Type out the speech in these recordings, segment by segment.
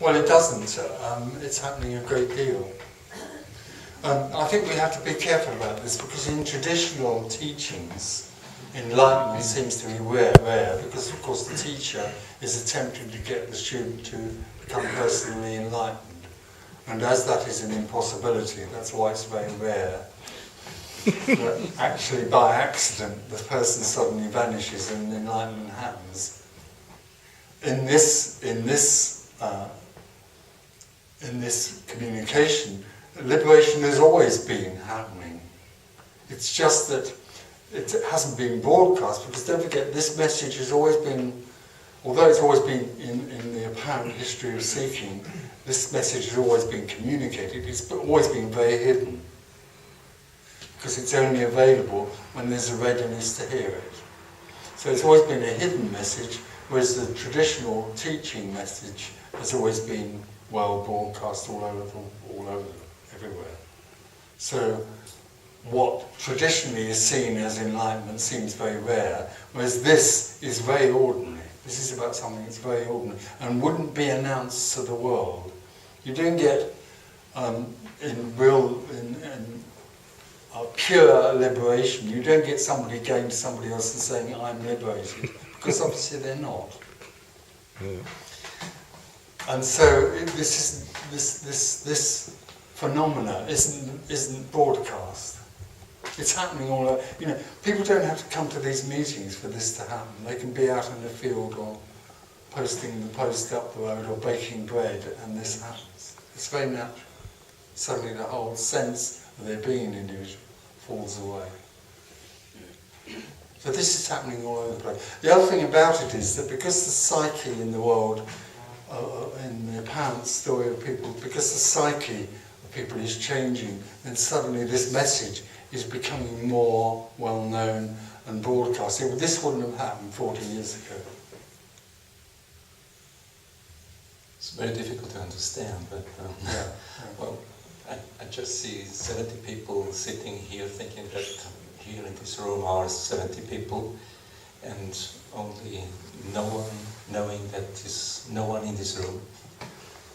Well, it doesn't. It's happening a great deal. I think we have to be careful about this because in traditional teachings, enlightenment seems to be rare because, of course, the teacher is attempting to get the student to become personally enlightened. And as that is an impossibility, that's why it's very rare. But actually, by accident, the person suddenly vanishes and enlightenment happens. In this communication, liberation has always been happening. It's just that it hasn't been broadcast, because don't forget, this message has always been, although it's always been in the apparent history of seeking, this message has always been communicated. It's always been very hidden, because it's only available when there's a readiness to hear it. So it's always been a hidden message, whereas the traditional teaching message has always been well broadcast all over, everywhere. So what traditionally is seen as enlightenment seems very rare, whereas this is very ordinary. This is about something that's very ordinary and wouldn't be announced to the world. You don't get pure liberation. You don't get somebody going to somebody else and saying, "I'm liberated," because obviously they're not. Yeah. And so this phenomena isn't broadcast. It's happening all over. You know, people don't have to come to these meetings for this to happen. They can be out in the field or posting the post up the road or baking bread, and this happens. It's very natural. Suddenly the whole sense of there being an individual falls away. So this is happening all over the place. The other thing about it is that because the psyche in the world, in the apparent story of people, because the psyche of people is changing, then suddenly this message is becoming more well known and broadcast. This wouldn't have happened 40 years ago. It's very difficult to understand, but well, I just see 70 people sitting here thinking that here in this room are 70 people, and only no one knowing that there's no one in this room.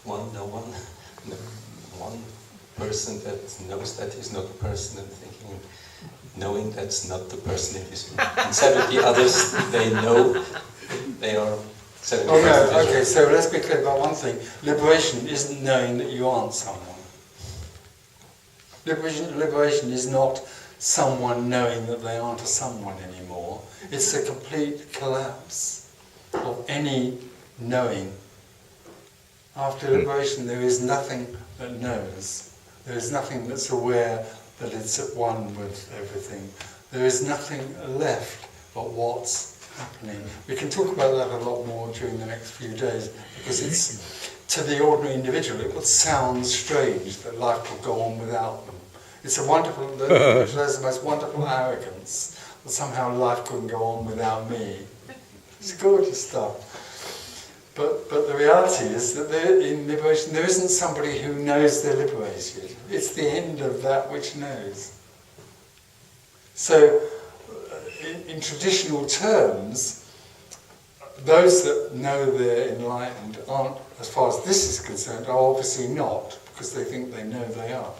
One person that knows that he's not a person, and thinking, knowing that's not the person in this room. And 70 others, they know they are 70 Oh no, okay, so let's be clear about one thing. Liberation isn't knowing that you aren't someone. Liberation is not someone knowing that they aren't a someone anymore. It's a complete collapse of any knowing. After liberation, there is nothing that knows. There is nothing that's aware that it's at one with everything. There is nothing left but what's happening. We can talk about that a lot more during the next few days, because it's, to the ordinary individual, it would sound strange that life could go on without them. It's a wonderful, there's the most wonderful arrogance that somehow life couldn't go on without me. It's gorgeous stuff. But the reality is that in liberation there isn't somebody who knows they're liberated. It's the end of that which knows. So in traditional terms, those that know they're enlightened aren't, as far as this is concerned, are obviously not, because they think they know they are.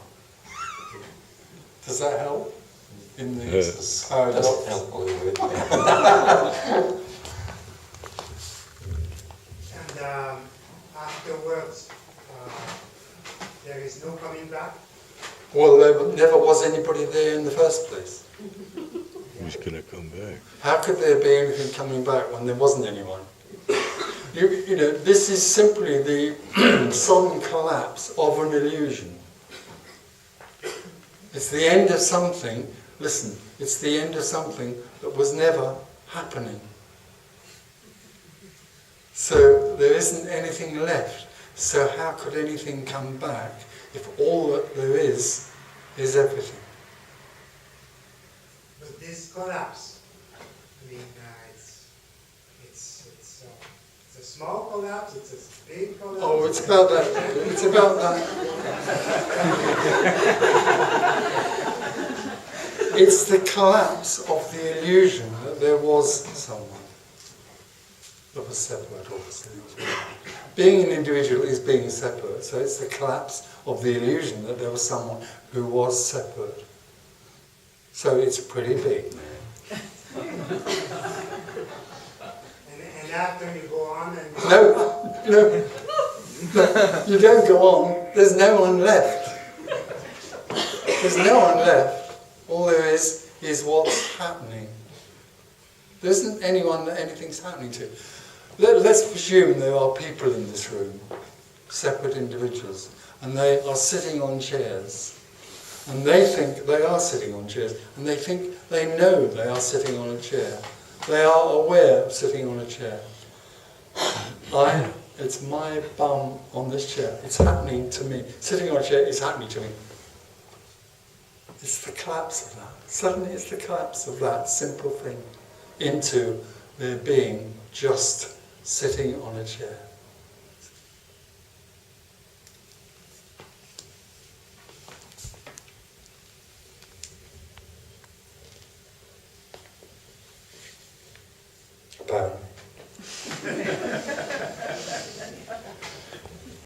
Does that help? In the doesn't help a little bit. And afterwards, there is no coming back? Well, there never was anybody there in the first place. Who's going to come back? How could there be anything coming back when there wasn't anyone? You know, this is simply the sudden collapse of an illusion. It's the end of something, listen, it's the end of something that was never happening. So there isn't anything left. So how could anything come back if all that there is everything? But this collapse, I mean, it's a small collapse, it's a big collapse. Oh, it's about that. It's about that. It's the collapse of the illusion that there was someone that was separate, obviously. Being an individual is being separate, so it's the collapse of the illusion that there was someone who was separate. So it's pretty big. And after you go on and... No, you don't go on. There's no one left. There's no one left. All there is what's happening. There isn't anyone that anything's happening to. Let's presume there are people in this room, separate individuals, and they are sitting on chairs. And they think they are sitting on chairs, and they think they know they are sitting on a chair. They are aware of sitting on a chair. It's my bum on this chair. It's happening to me. Sitting on a chair is happening to me. It's the collapse of that. Suddenly it's the collapse of that simple thing into there being just sitting on a chair.